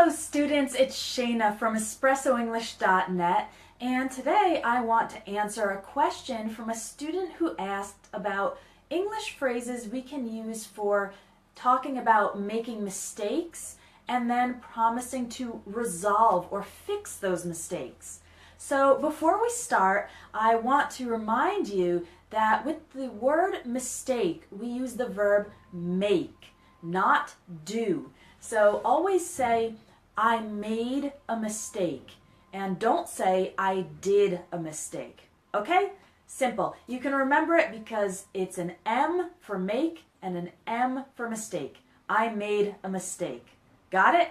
Hello students, it's Shayna from EspressoEnglish.net, and today I want to answer a question from a student who asked about English phrases we can use for talking about making mistakes and then promising to resolve or fix those mistakes. So before we start, I want to remind you that with the word mistake, we use the verb make, not do. So always say, I made a mistake, and don't say, I did a mistake. Okay? Simple. You can remember it because it's an M for make and an M for mistake. I made a mistake. Got it?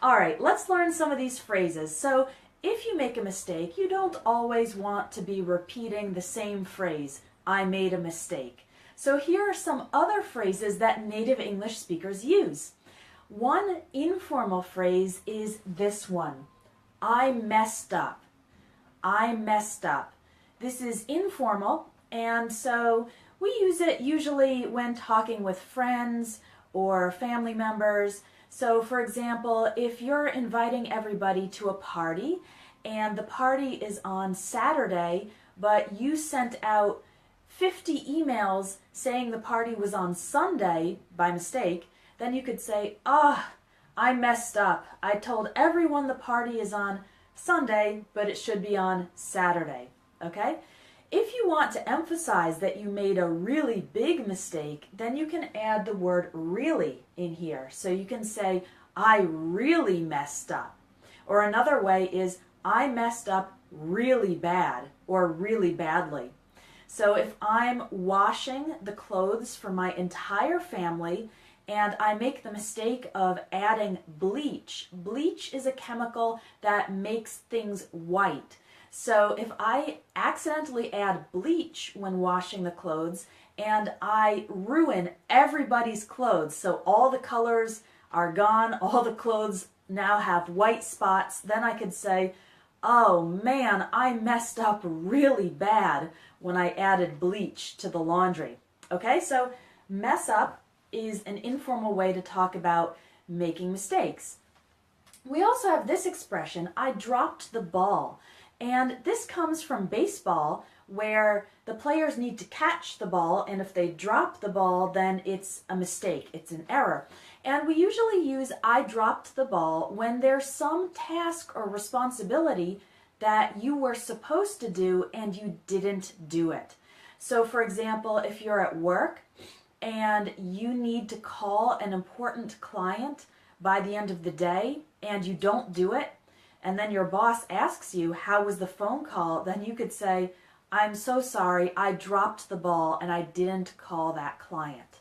All right, let's learn some of these phrases. So if you make a mistake, you don't always want to be repeating the same phrase, I made a mistake. So here are some other phrases that native English speakers use. One informal phrase is this one, I messed up. I messed up. This is informal, and so we use it usually when talking with friends or family members. So for example, if you're inviting everybody to a party and the party is on Saturday, but you sent out 50 emails saying the party was on Sunday by mistake, then you could say, I messed up. I told everyone the party is on Sunday, but it should be on Saturday. Okay? If you want to emphasize that you made a really big mistake, then you can add the word really in here. So you can say, I really messed up. Or another way is, I messed up really bad or really badly. So if I'm washing the clothes for my entire family and I make the mistake of adding bleach. Bleach is a chemical that makes things white. So if I accidentally add bleach when washing the clothes and I ruin everybody's clothes, so all the colors are gone, all the clothes now have white spots, then I could say, oh man, I messed up really bad when I added bleach to the laundry. Okay, so mess up is an informal way to talk about making mistakes. We also have this expression, I dropped the ball. And this comes from baseball, where the players need to catch the ball, and if they drop the ball, then it's a mistake, it's an error. And we usually use I dropped the ball when there's some task or responsibility that you were supposed to do and you didn't do it. So for example, if you're at work and you need to call an important client by the end of the day and you don't do it, and then your boss asks you, how was the phone call? Then you could say, I'm so sorry, I dropped the ball and I didn't call that client.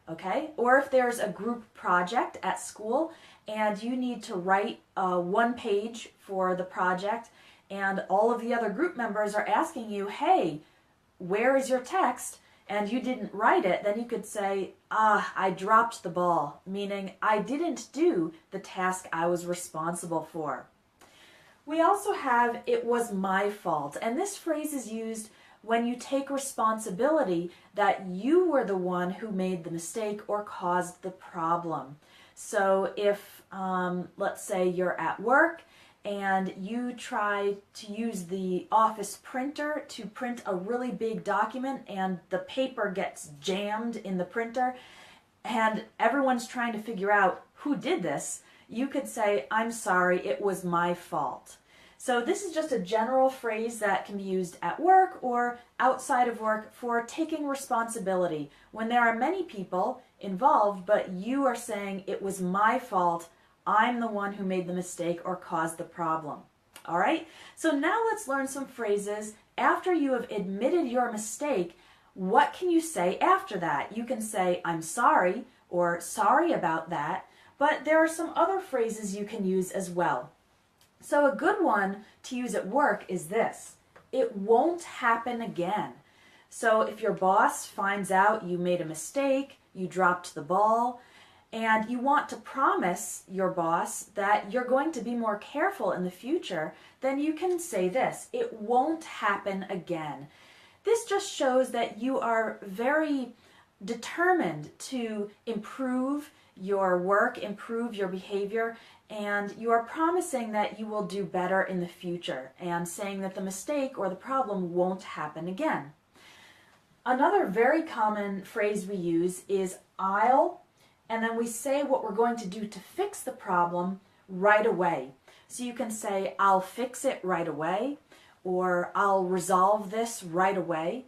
Okay? Or if there's a group project at school and you need to write one page for the project and all of the other group members are asking you, hey, where is your text? And you didn't write it, then you could say, I dropped the ball, meaning I didn't do the task I was responsible for. We also have, it was my fault, and this phrase is used when you take responsibility that you were the one who made the mistake or caused the problem. So if, let's say you're at work and you try to use the office printer to print a really big document and the paper gets jammed in the printer and everyone's trying to figure out who did this, you could say, I'm sorry, it was my fault. So this is just a general phrase that can be used at work or outside of work for taking responsibility. When there are many people involved, but you are saying, it was my fault, I'm the one who made the mistake or caused the problem. All right? So now let's learn some phrases. After you have admitted your mistake, what can you say after that? You can say, I'm sorry, or sorry about that, but there are some other phrases you can use as well. So a good one to use at work is this, it won't happen again. So if your boss finds out you made a mistake, you dropped the ball, and you want to promise your boss that you're going to be more careful in the future, then you can say this, it won't happen again. This just shows that you are very determined to improve your work, improve your behavior, and you are promising that you will do better in the future and saying that the mistake or the problem won't happen again. Another very common phrase we use is I'll, and then we say what we're going to do to fix the problem right away. So you can say, I'll fix it right away, or I'll resolve this right away.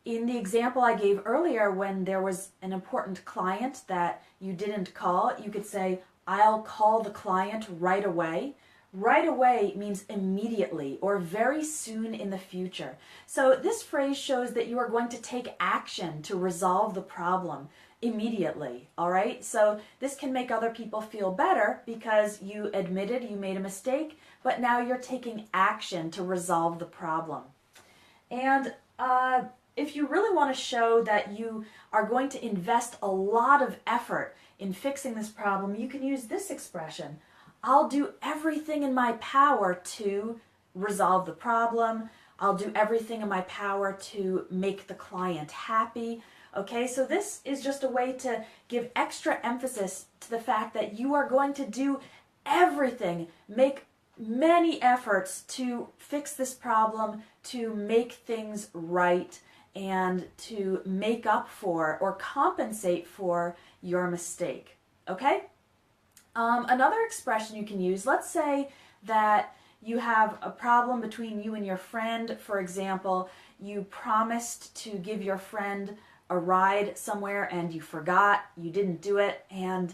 In the example I gave earlier, when there was an important client that you didn't call, you could say, I'll call the client right away. Right away means immediately or very soon in the future. So this phrase shows that you are going to take action to resolve the problem immediately, all right? So this can make other people feel better because you admitted you made a mistake, but now you're taking action to resolve the problem. And if you really want to show that you are going to invest a lot of effort in fixing this problem, you can use this expression. I'll do everything in my power to resolve the problem. I'll do everything in my power to make the client happy. Okay, so this is just a way to give extra emphasis to the fact that you are going to do everything, make many efforts to fix this problem, to make things right, and to make up for or compensate for your mistake. Okay? Another expression you can use, let's say that you have a problem between you and your friend. For example, you promised to give your friend a ride somewhere and you forgot, you didn't do it, and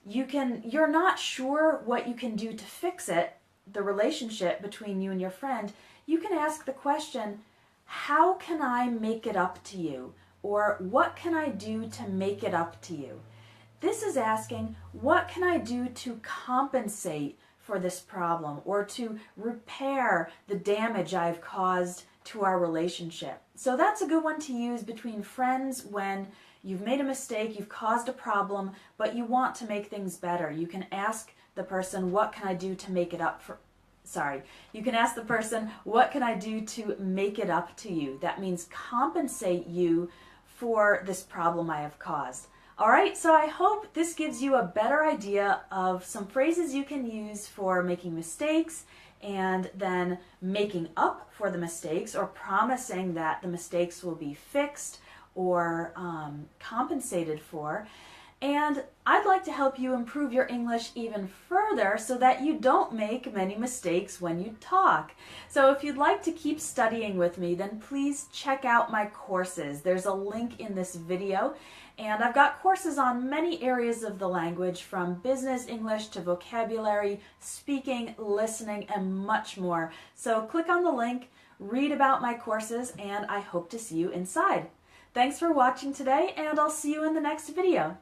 you're not sure what you can do to fix it, the relationship between you and your friend. You can ask the question, how can I make it up to you? Or what can I do to make it up to you? This is asking, what can I do to compensate for this problem or to repair the damage I've caused to our relationship? So that's a good one to use between friends when you've made a mistake, you've caused a problem, but you want to make things better. You can ask the person, what can I do to make it up for... You can ask the person, what can I do to make it up to you? That means compensate you for this problem I have caused. All right, so I hope this gives you a better idea of some phrases you can use for making mistakes and then making up for the mistakes or promising that the mistakes will be fixed or compensated for. And I'd like to help you improve your English even further so that you don't make many mistakes when you talk. So if you'd like to keep studying with me, then please check out my courses. There's a link in this video, and I've got courses on many areas of the language, from business English to vocabulary, speaking, listening, and much more. So click on the link, read about my courses, and I hope to see you inside. Thanks for watching today, and I'll see you in the next video.